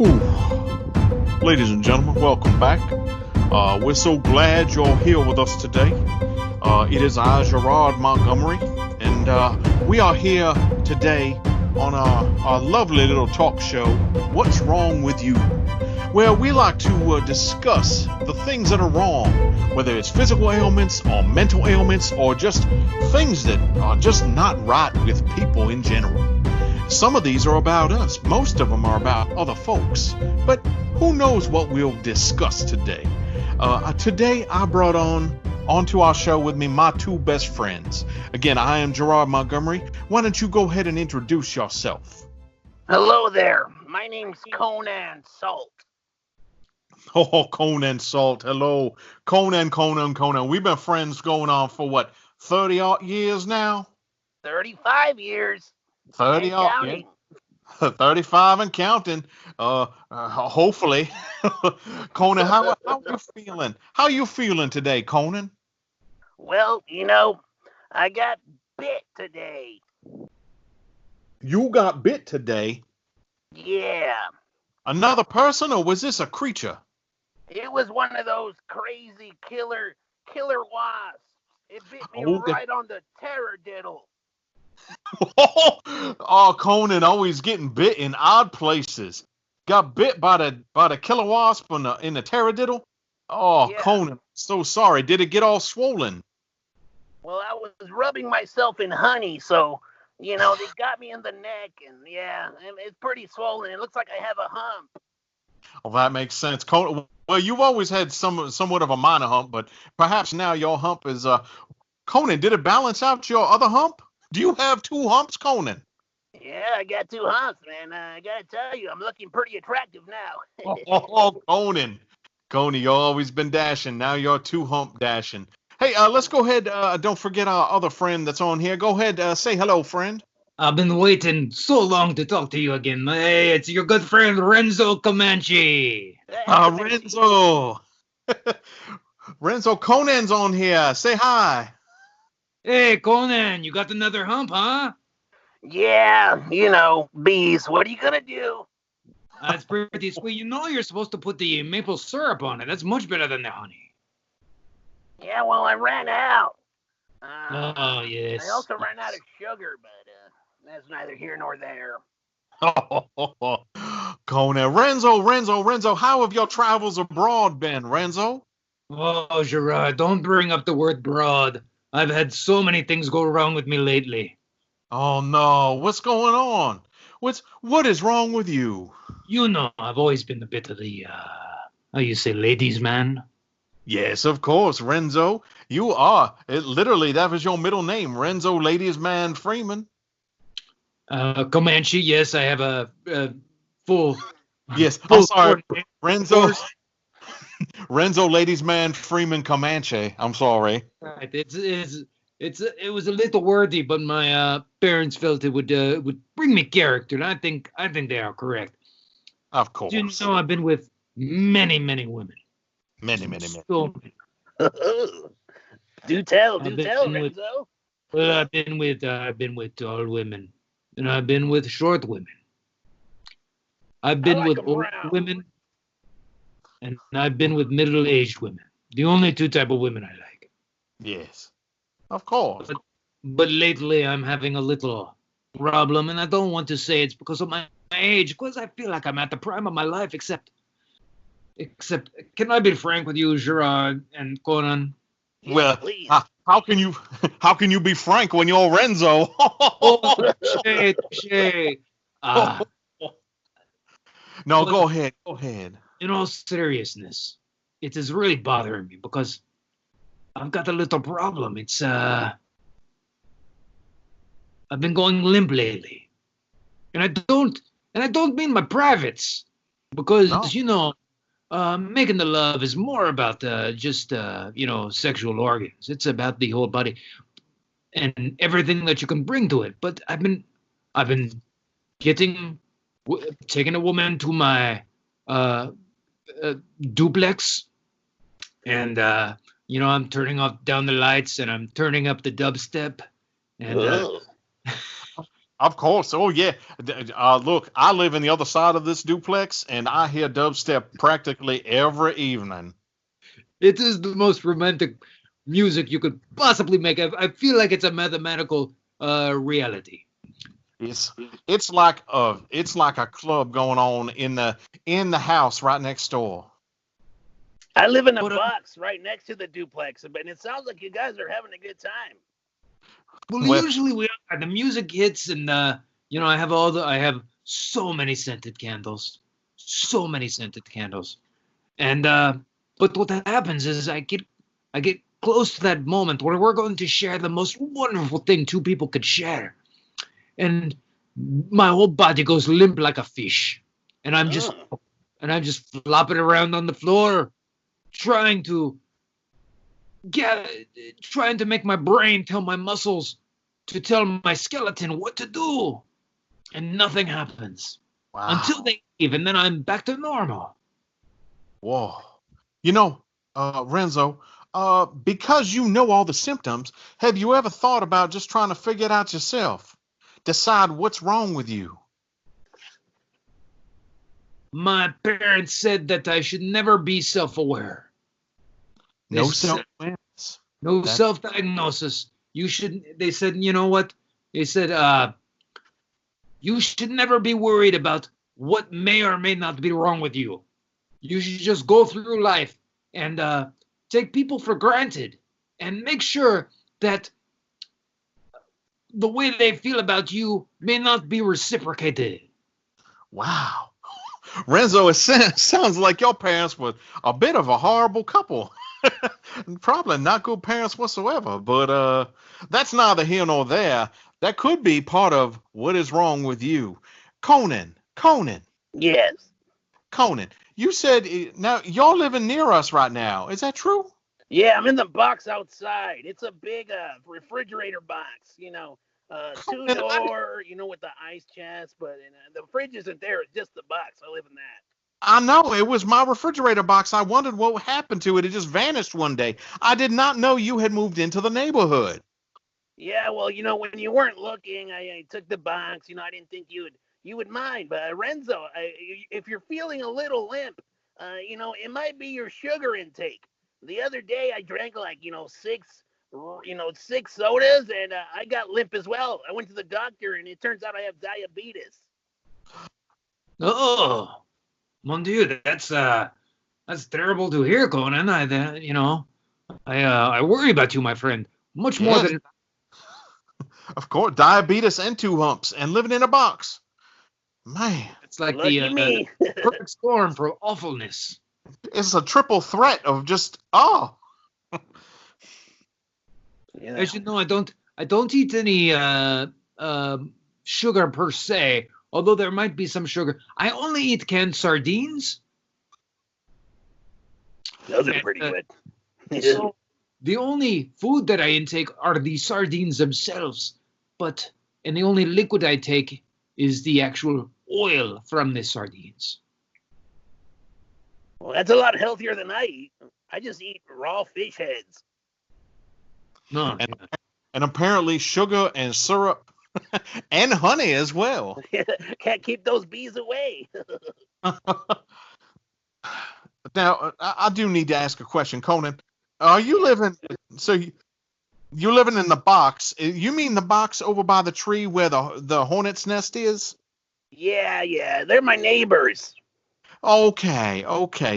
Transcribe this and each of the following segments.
Whew. Ladies and gentlemen, welcome back. We're so glad you're here with us today. It is I, Gerard Montgomery, and we are here today on our lovely little talk show, What's Wrong With You? Where we like to discuss the things that are wrong, whether it's physical ailments or mental ailments or just things that are just not right with people in general. Some of these are about us. Most of them are about other folks. But who knows what we'll discuss today? Today I brought onto our show with me my two best friends. Again, I am Gerard Montgomery. Why don't you go ahead and introduce yourself? Hello there. My name's Conan Salt. Oh, Conan Salt. Hello. Conan. We've been friends going on for what, 30 odd years now? 35 years. 30 odd years. 35 and counting. Hopefully. Conan, how you feeling? How you feeling today, Conan? Well, I got bit today. You got bit today? Yeah. Another person, or was this a creature? It was one of those crazy killer wasps. It bit me right on the terror diddle. Oh, Conan always getting bit in odd places. Got bit by the killer wasp in the taradiddle? Oh, yeah. Conan, so sorry. Did it get all swollen? Well, I was rubbing myself in honey, so, they got me in the neck, and yeah, it's pretty swollen. It looks like I have a hump. Well, that makes sense. Conan, well, you've always had somewhat of a minor hump, but perhaps now your hump is... Conan, did it balance out your other hump? Do you have two humps, Conan? Yeah, I got two humps, man. I gotta tell you, I'm looking pretty attractive now. Conan, you've always been dashing. Now you're two hump dashing. Hey, let's go ahead. Don't forget our other friend that's on here. Go ahead, say hello, friend. I've been waiting so long to talk to you again. Hey, it's your good friend Renzo Comanche. Renzo. Renzo, Conan's on here. Say hi. Hey, Conan, you got another hump, huh? Yeah, bees. What are you going to do? That's pretty sweet. You're supposed to put the maple syrup on it. That's much better than the honey. Yeah, well, I ran out. Oh, yes. I also ran out of sugar, but that's neither here nor there. Conan. Renzo, how have your travels abroad been, Renzo? Oh, Gerard, don't bring up the word broad. I've had so many things go wrong with me lately. Oh, no. What's going on? What is wrong with you? I've always been a bit of the, ladies' man. Yes, of course, Renzo. You are. Literally, that was your middle name, Renzo Ladies Man Freeman. Comanche, yes, I have a full... Yes, I'm sorry, Renzo. Renzo Ladies Man Freeman Comanche. I'm sorry. Right. It was a little wordy, but my parents felt it would bring me character, and I think they are correct. Of course. I've been with many women. Many. So, do tell, Renzo. Well, I've been with tall women, and I've been with short women. I've been with old women. And I've been with middle-aged women. The only two type of women I like. Yes, of course. But lately I'm having a little problem, and I don't want to say it's because of my age, because I feel like I'm at the prime of my life, except, can I be frank with you, Gerard and Conan? Well, how can you be frank when you're Renzo? Touché. No, go ahead. In all seriousness, it is really bothering me because I've got a little problem. It's I've been going limp lately, and I don't mean my privates, because making the love is more about just sexual organs. It's about the whole body and everything that you can bring to it. But I've been taking a woman to my duplex, and I'm turning down the lights, and I'm turning up the dubstep, and Of course. Oh, yeah. Look, I live in the other side of this duplex, and I hear dubstep practically every evening. It is the most romantic music you could possibly make. I feel like it's a mathematical reality. It's it's like a club going on in the house right next door. I live in a But, box right next to the duplex, and it sounds like you guys are having a good time. well, Well, usually we are. The music hits, and I have so many scented candles, and but what happens is I get close to that moment where we're going to share the most wonderful thing two people could share, and my whole body goes limp like a fish, and I'm just flopping around on the floor, trying to make my brain tell my muscles to tell my skeleton what to do, and nothing happens until they leave, and then I'm back to normal. Whoa. Renzo, because you know all the symptoms, have you ever thought about just trying to figure it out yourself? Decide what's wrong with you? My parents said that I should never be self-aware. No self-awareness. No self-diagnosis. They said, you know what? They said, you should never be worried about what may or may not be wrong with you. You should just go through life and take people for granted and make sure that the way they feel about you may not be reciprocated. Wow. Renzo, it sounds like your parents were a bit of a horrible couple. Probably not good parents whatsoever, but that's neither here nor there. That could be part of what is wrong with you. Conan. Yes. Conan, you said now you're living near us right now. Is that true? Yeah, I'm in the box outside. It's a big refrigerator box, two-door, with the ice chest, but the fridge isn't there. It's just the box. I live in that. I know. It was my refrigerator box. I wondered what happened to it. It just vanished one day. I did not know you had moved into the neighborhood. Yeah, well, when you weren't looking, I took the box. I didn't think you would mind. But Renzo, if you're feeling a little limp, it might be your sugar intake. The other day I drank six sodas, and I got limp as well. I went to the doctor, and it turns out I have diabetes. Oh, mon Dieu, that's terrible to hear, Conan. I worry about you, my friend, much more than. Of course, diabetes and two humps and living in a box. Man, it's like the perfect storm for awfulness. It's a triple threat of just Yeah. As you know, I don't eat any sugar per se, although there might be some sugar. I only eat canned sardines. Those are pretty good. So the only food that I intake are the sardines themselves, and the only liquid I take is the actual oil from the sardines. Well, that's a lot healthier than I eat. I just eat raw fish heads. No, and apparently sugar and syrup and honey as well. Can't keep those bees away. Now, I do need to ask a question, Conan. Are you living? So you're living in the box? You mean the box over by the tree where the hornet's nest is? Yeah, they're my neighbors. Okay.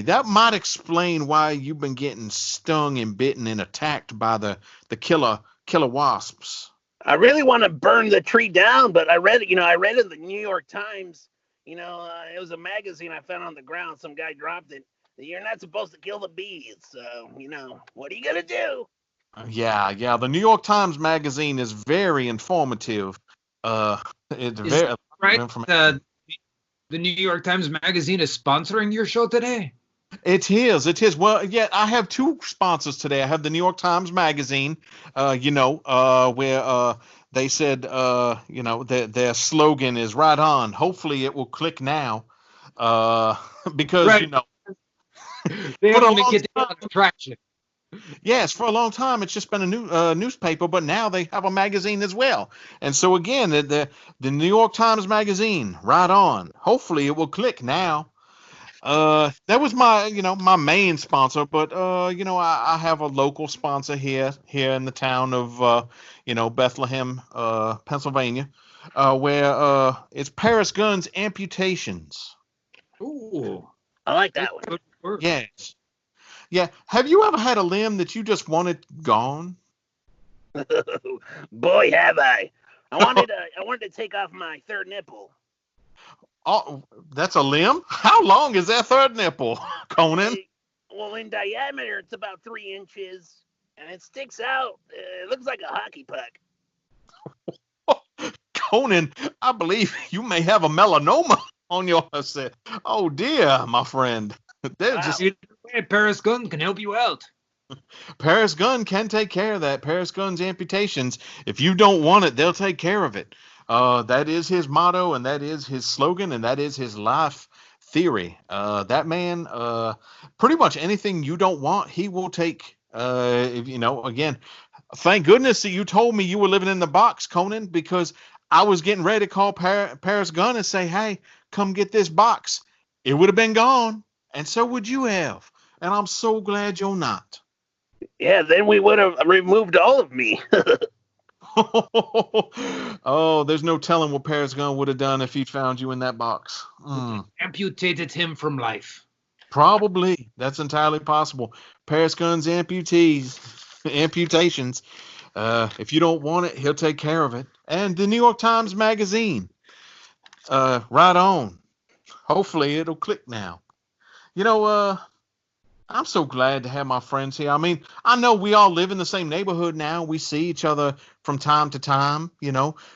That might explain why you've been getting stung and bitten and attacked by the killer wasps. I really want to burn the tree down, but I read in the New York Times, it was a magazine I found on the ground. Some guy dropped it. You're not supposed to kill the bees. So, what are you going to do? Yeah. The New York Times magazine is very informative. It's very right. The New York Times magazine is sponsoring your show today. It is. Well, yeah, I have two sponsors today. I have the New York Times magazine, where they said, their slogan is right on. Hopefully it will click now, because, right. They only get traction. Yes, for a long time it's just been a newspaper, but now they have a magazine as well. And so again, the New York Times Magazine, right on. Hopefully it will click now. That was my main sponsor, but I have a local sponsor here in the town of Bethlehem, Pennsylvania, where it's Paris Guns Amputations. Ooh, I like that one. good work. Yes. Yeah. Have you ever had a limb that you just wanted gone? Boy, have I. I wanted to take off my third nipple. Oh, that's a limb? How long is that third nipple, Conan? Well, in diameter, it's about 3 inches, and it sticks out. It looks like a hockey puck. Conan, I believe you may have a melanoma on your head. Oh dear, my friend. They're Wow. just Paris Gun can help you out. Paris Gun can take care of that. Paris Gun's amputations. If you don't want it, they'll take care of it. That is his motto, and that is his slogan, and that is his life theory. That man, pretty much anything you don't want, he will take. Again, thank goodness that you told me you were living in the box, Conan, because I was getting ready to call Paris Gun and say, hey, come get this box. It would have been gone, and so would you have. And I'm so glad you're not. Yeah, then we would have removed all of me. Oh, there's no telling what Paris Gun would have done if he found you in that box. Amputated him from life. Probably. That's entirely possible. Paris Gun's amputations. If you don't want it, he'll take care of it. And the New York Times Magazine. Right on. Hopefully it'll click now. I'm so glad to have my friends here. I mean, I know we all live in the same neighborhood now. We see each other from time to time,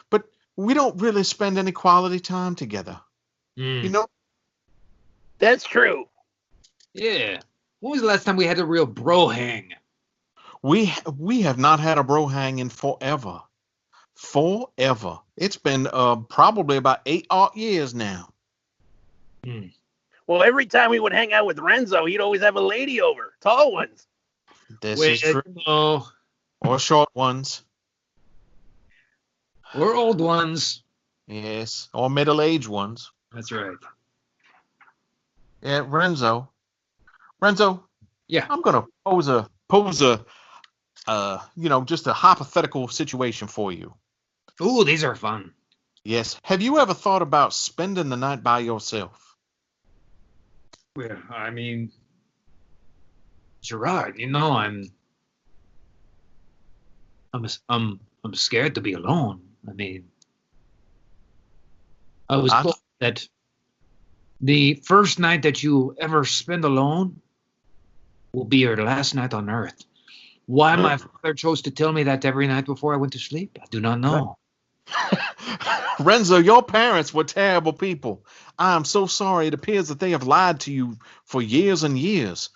but we don't really spend any quality time together. That's true. Yeah. When was the last time we had a real bro hang? We have not had a bro hang in forever. Forever. It's been probably about 8 years now. Well, every time we would hang out with Renzo, he'd always have a lady over. Tall ones. This is true. Or short ones. Or old ones. Yes. Or middle-aged ones. That's right. Yeah, Renzo. Yeah. I'm gonna pose a just a hypothetical situation for you. Ooh, these are fun. Yes. Have you ever thought about spending the night by yourself? Well, I mean, Gerard, I'm scared to be alone. I mean, I was told that the first night that you ever spend alone will be your last night on Earth. Why my father chose to tell me that every night before I went to sleep, I do not know. Renzo, your parents were terrible people. I am so sorry. It appears that they have lied to you for years and years.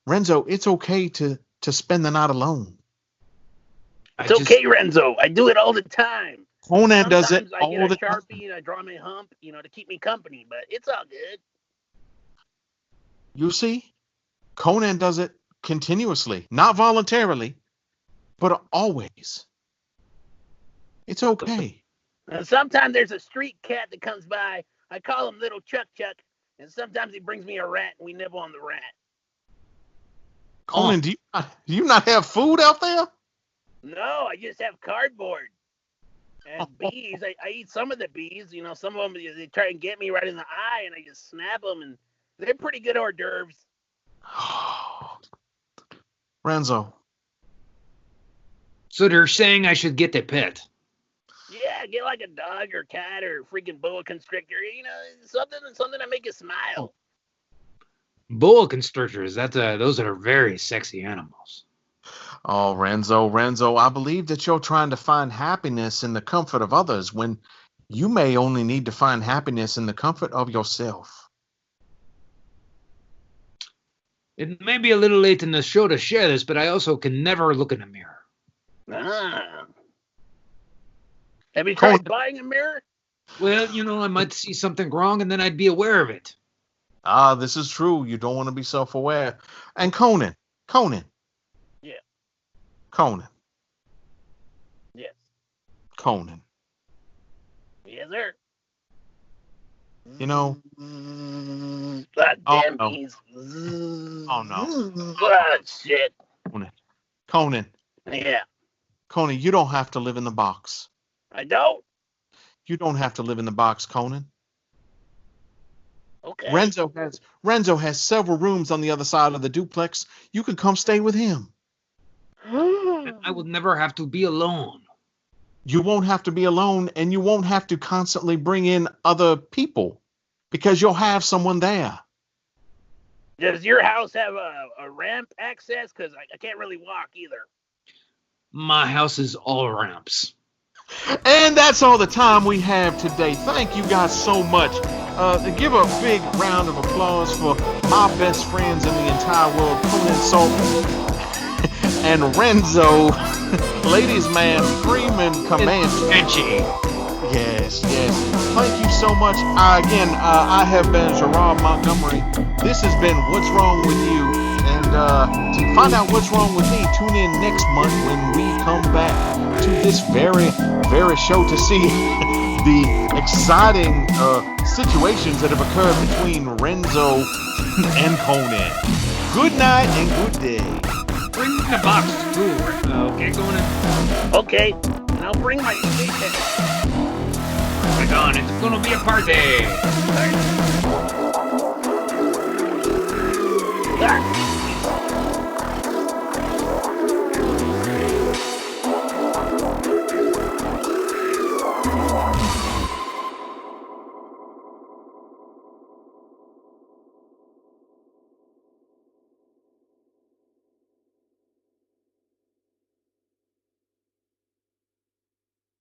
Renzo, it's okay to spend the night alone. It's okay, Renzo. I do it all the time. Conan does it all the time. I get a Sharpie and I draw my hump, to keep me company, but it's all good. You see, Conan does it continuously, not voluntarily, but always. It's okay. And sometimes there's a street cat that comes by. I call him Little Chuck Chuck, and sometimes he brings me a rat, and we nibble on the rat. Conan, do you not have food out there? No, I just have cardboard. And bees, I eat some of the bees. Some of them, they try and get me right in the eye, and I just snap them, and they're pretty good hors d'oeuvres. Renzo. So they're saying I should get a pet. Yeah, get like a dog or cat or freaking boa constrictor. Something to make you smile. Boa constrictors, those are very sexy animals. Oh, Renzo, I believe that you're trying to find happiness in the comfort of others when you may only need to find happiness in the comfort of yourself. It may be a little late in the show to share this, but I also can never look in a mirror. Have you tried buying a mirror? Well, I might see something wrong and then I'd be aware of it. This is true. You don't want to be self-aware. And Conan. Yeah. Conan. Yes. Conan. Yes, sir. You know. God damn, no. he's. Oh no. Ah, shit. Conan. Yeah. Conan, you don't have to live in the box. I don't? You don't have to live in the box, Conan. Okay. Renzo has several rooms on the other side of the duplex. You can come stay with him. I would never have to be alone. You won't have to be alone, and you won't have to constantly bring in other people because you'll have someone there. Does your house have a ramp access? Because I can't really walk either. My house is all ramps. And that's all the time we have today. Thank you guys so much. Give a big round of applause for my best friends in the entire world, Conan Salt and Renzo, ladies man, Freeman Comanche. Yes. Thank you so much. I have been Gerard Montgomery. This has been What's Wrong With You. And to find out what's wrong with me, tune in next month when we come back to this very, very show to see the exciting situations that have occurred between Renzo and Conan. Good night and good day. Bring the box too, okay, Conan? Okay, and I'll bring my station. Right on, it's gonna be a party.